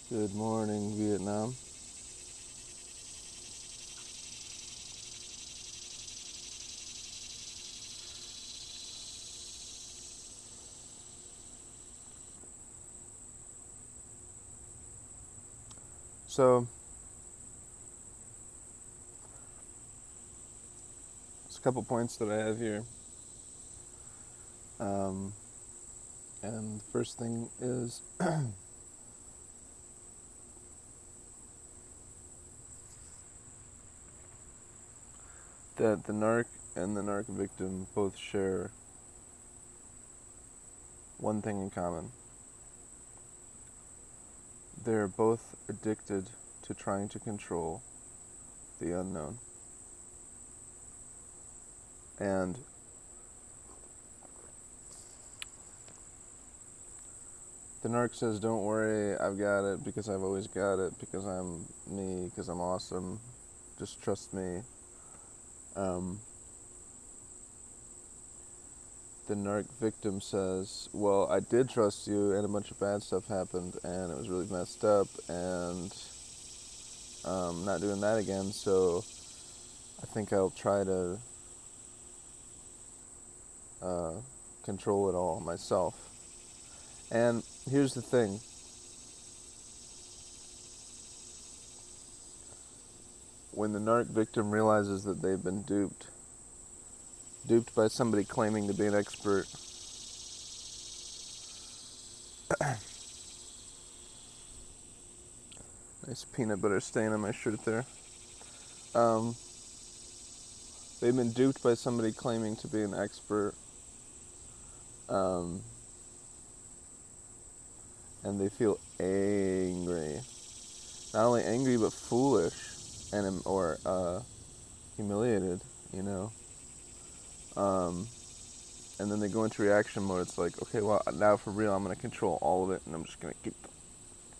Good morning, Vietnam. So, there's a couple points that I have here. Um, and the first thing is that the narc and the narc victim both share one thing in common. They're both addicted to trying to control the unknown. And the narc says, don't worry, I've got it because I've always got it, because I'm me, because I'm awesome, just trust me. The narc victim says, well, I did trust you and a bunch of bad stuff happened and it was really messed up and not doing that again, so I think I'll try to control it all myself. And here's the thing. When the narc victim realizes that they've been duped by somebody claiming to be an expert, nice peanut butter stain on my shirt there. They've been duped by somebody claiming to be an expert, and they feel angry. Not only angry, but foolish, or humiliated, you know. And then they go into reaction mode. It's like, okay, well, now for real, I'm going to control all of it, and I'm just going to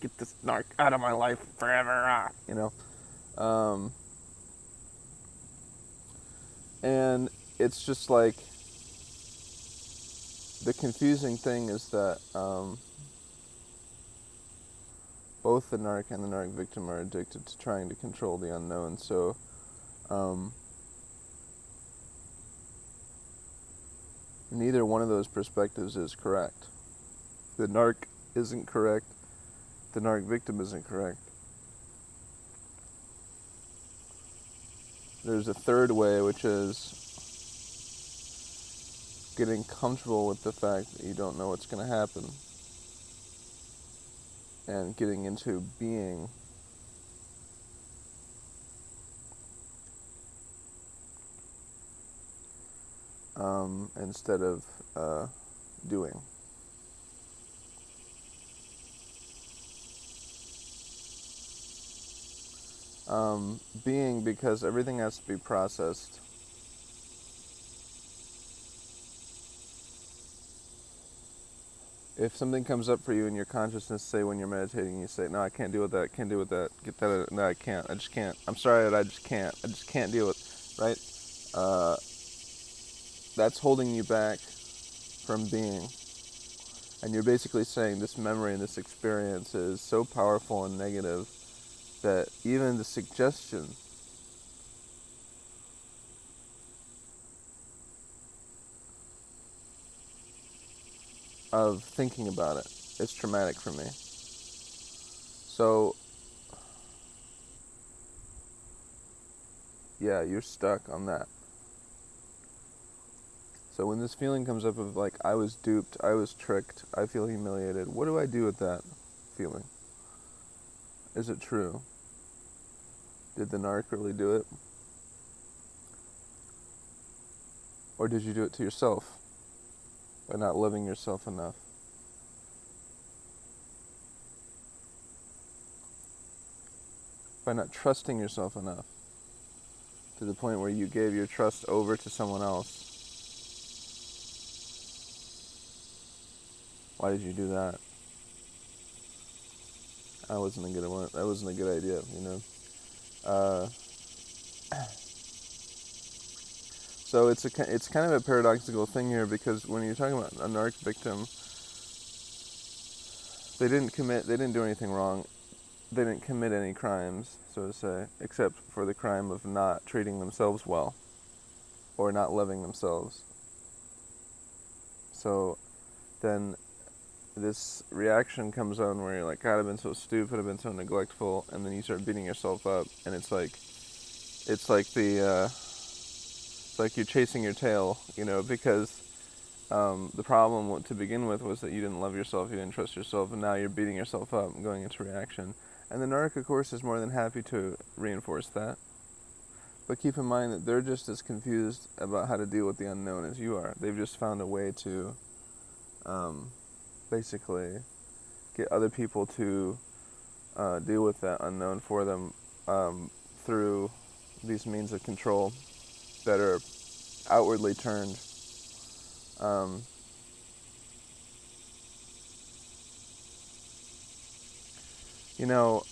get this narc out of my life forever, you know. And it's just like, the confusing thing is that both the narc and the narc victim are addicted to trying to control the unknown. So, neither one of those perspectives is correct. The narc isn't correct. The narc victim isn't correct. There's a third way, which is getting comfortable with the fact that you don't know what's going to happen and getting into being. Instead of doing. Being, because everything has to be processed. If something comes up for you in your consciousness, say when you're meditating, you say, no, I can't deal with that, can't deal with that, get that, no, I can't, I just can't, I'm sorry that I just can't deal with, right? That's holding you back from being. And you're basically saying this memory and this experience is so powerful and negative that even the suggestion of thinking about it is traumatic for me. So, yeah, you're stuck on that. So when this feeling comes up of like, I was duped, I was tricked, I feel humiliated, what do I do with that feeling? Is it true? Did the narc really do it? Or did you do it to yourself by not loving yourself enough? By not trusting yourself enough to the point where you gave your trust over to someone else? Why did you do that? That wasn't a good one. That wasn't a good idea, you know. So it's kind of a paradoxical thing here, because when you're talking about a narc victim, they didn't do anything wrong. they didn't commit any crimes, so to say, except for the crime of not treating themselves well or not loving themselves. So then this reaction comes on where you're like, God, I've been so stupid, I've been so neglectful, and then you start beating yourself up, and it's like it's like you're chasing your tail, because the problem to begin with was that you didn't love yourself, you didn't trust yourself, and now you're beating yourself up and going into reaction. And the Narc, of course, is more than happy to reinforce that. But keep in mind that they're just as confused about how to deal with the unknown as you are. They've just found a way to basically get other people to deal with that unknown for them through these means of control that are outwardly turned. Um, you know,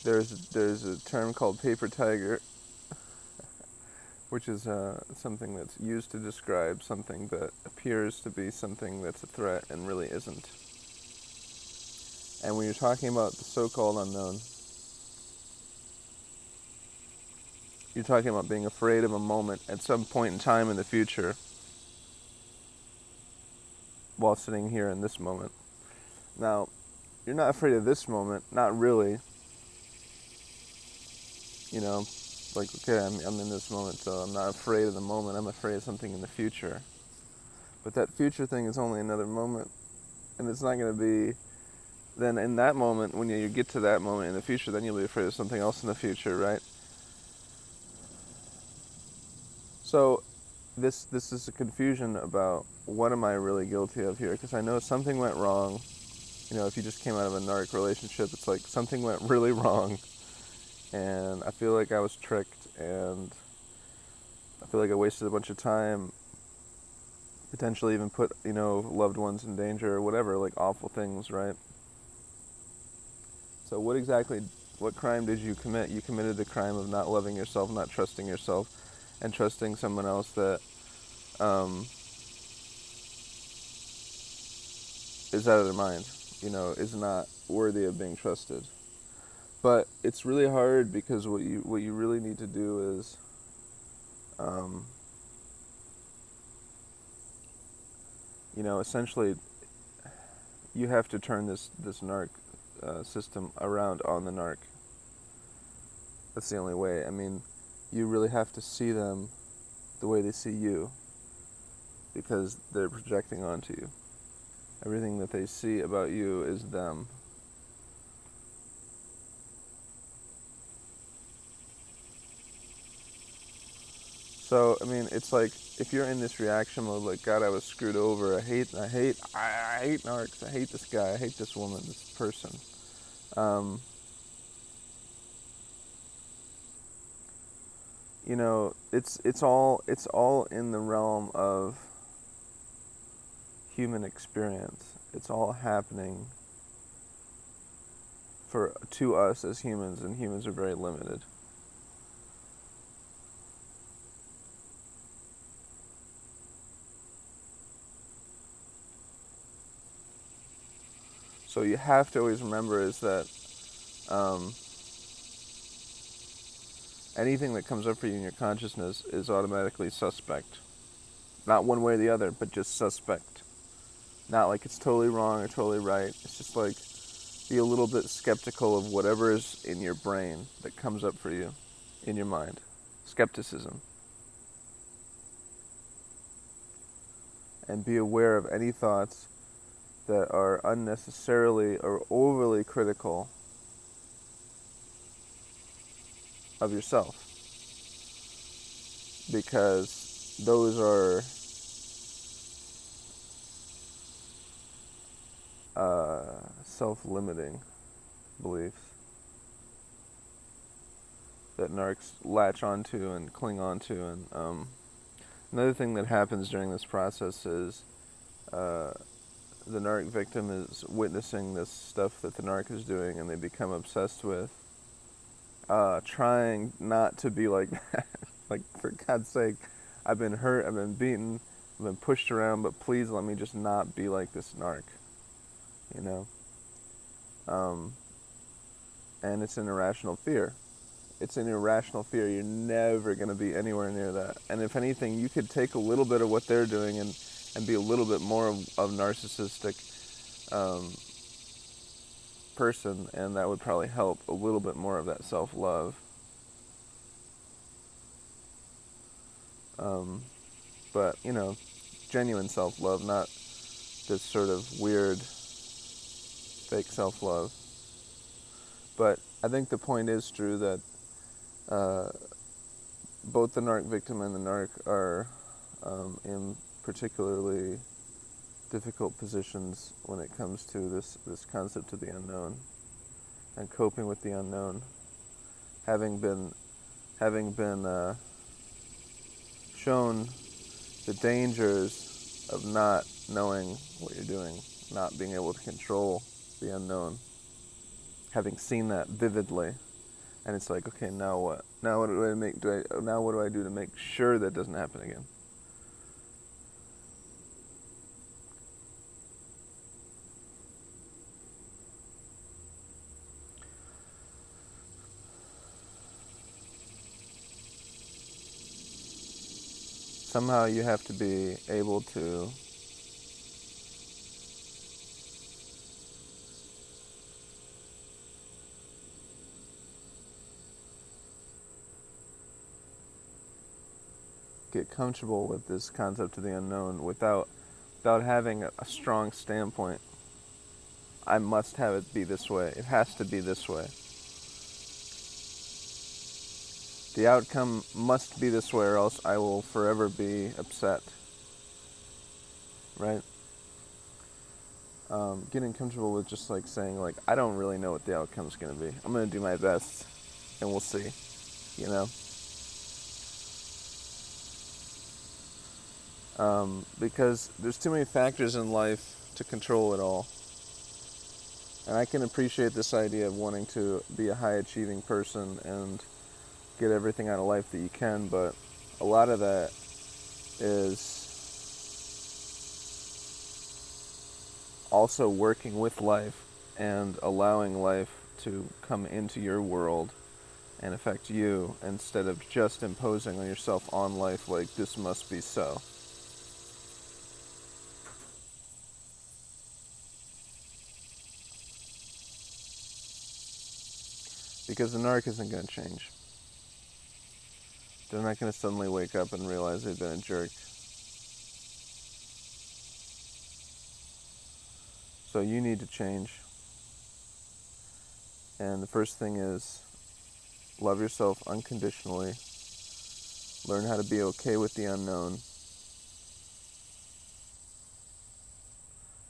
there's a term called paper tiger, which is something that's used to describe something that appears to be something that's a threat and really isn't. And when you're talking about the so-called unknown, you're talking about being afraid of a moment at some point in time in the future while sitting here in this moment. Now, you're not afraid of this moment, not really. Like, okay, I'm in this moment, so I'm not afraid of the moment, I'm afraid of something in the future. But that future thing is only another moment, and it's not going to be, then in that moment, when you get to that moment in the future, then you'll be afraid of something else in the future, right? So this is a confusion about what am I really guilty of here, because I know something went wrong. If you just came out of a narc relationship, it's like something went really wrong, and I feel like I was tricked, and I feel like I wasted a bunch of time, potentially even put, loved ones in danger or whatever, like awful things, right? So what crime did you commit? You committed the crime of not loving yourself, not trusting yourself, and trusting someone else that is out of their mind, is not worthy of being trusted. But it's really hard because what you really need to do is essentially you have to turn this narc system around on the narc. That's the only way. I mean, you really have to see them the way they see you, because they're projecting onto you. Everything that they see about you is them. So, I mean, it's like, if you're in this reaction mode, like, God, I was screwed over, I hate narcs, I hate this guy, I hate this woman, this person. It's all in the realm of human experience. It's all happening to us as humans, and humans are very limited. So you have to always remember is that anything that comes up for you in your consciousness is automatically suspect. Not one way or the other, but just suspect. Not like it's totally wrong or totally right. It's just like, be a little bit skeptical of whatever is in your brain that comes up for you, in your mind. Skepticism. And be aware of any thoughts that are unnecessarily or overly critical of yourself, because those are self-limiting beliefs that narcs latch onto and cling onto. And another thing that happens during this process is the narc victim is witnessing this stuff that the narc is doing, and they become obsessed with trying not to be like that. Like, for God's sake, I've been hurt, I've been beaten, I've been pushed around, but please let me just not be like this narc. you know. Um, and it's an irrational fear. It's an irrational fear. You're never going to be anywhere near that. And if anything, you could take a little bit of what they're doing and be a little bit more of narcissistic um, person, and that would probably help a little bit more of that self-love. Um, but, you know, genuine self-love, not this sort of weird fake self-love. But I think the point is true that uh, both the narc victim and the narc are in particularly difficult positions when it comes to this concept of the unknown and coping with the unknown. Having been shown the dangers of not knowing what you're doing, not being able to control the unknown, having seen that vividly, and it's like, okay, now what? Now what do I make? Now what do I do to make sure that doesn't happen again? Somehow you have to be able to get comfortable with this concept of the unknown without having a strong standpoint. I must have it be this way. It has to be this way. The outcome must be this way, or else I will forever be upset. Right? Getting comfortable with just like saying, like, I don't really know what the outcome's going to be. I'm going to do my best, and we'll see. You know? Because there's too many factors in life to control it all. And I can appreciate this idea of wanting to be a high-achieving person and get everything out of life that you can, but a lot of that is also working with life and allowing life to come into your world and affect you instead of just imposing on yourself on life like this must be so. Because the narc isn't going to change. They're not going to suddenly wake up and realize they've been a jerk. So you need to change. And the first thing is love yourself unconditionally. Learn how to be okay with the unknown.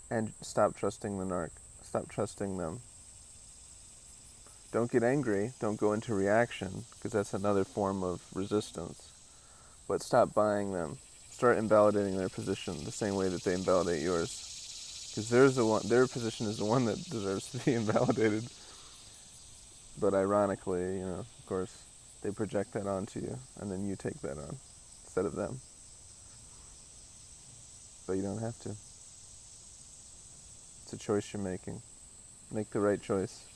And stop trusting the narc. Stop trusting them. Don't get angry. Don't go into reaction, because that's another form of resistance. But stop buying them. Start invalidating their position the same way that they invalidate yours. Because their position is the one that deserves to be invalidated. But ironically, of course, they project that onto you, and then you take that on instead of them. But you don't have to. It's a choice you're making. Make the right choice.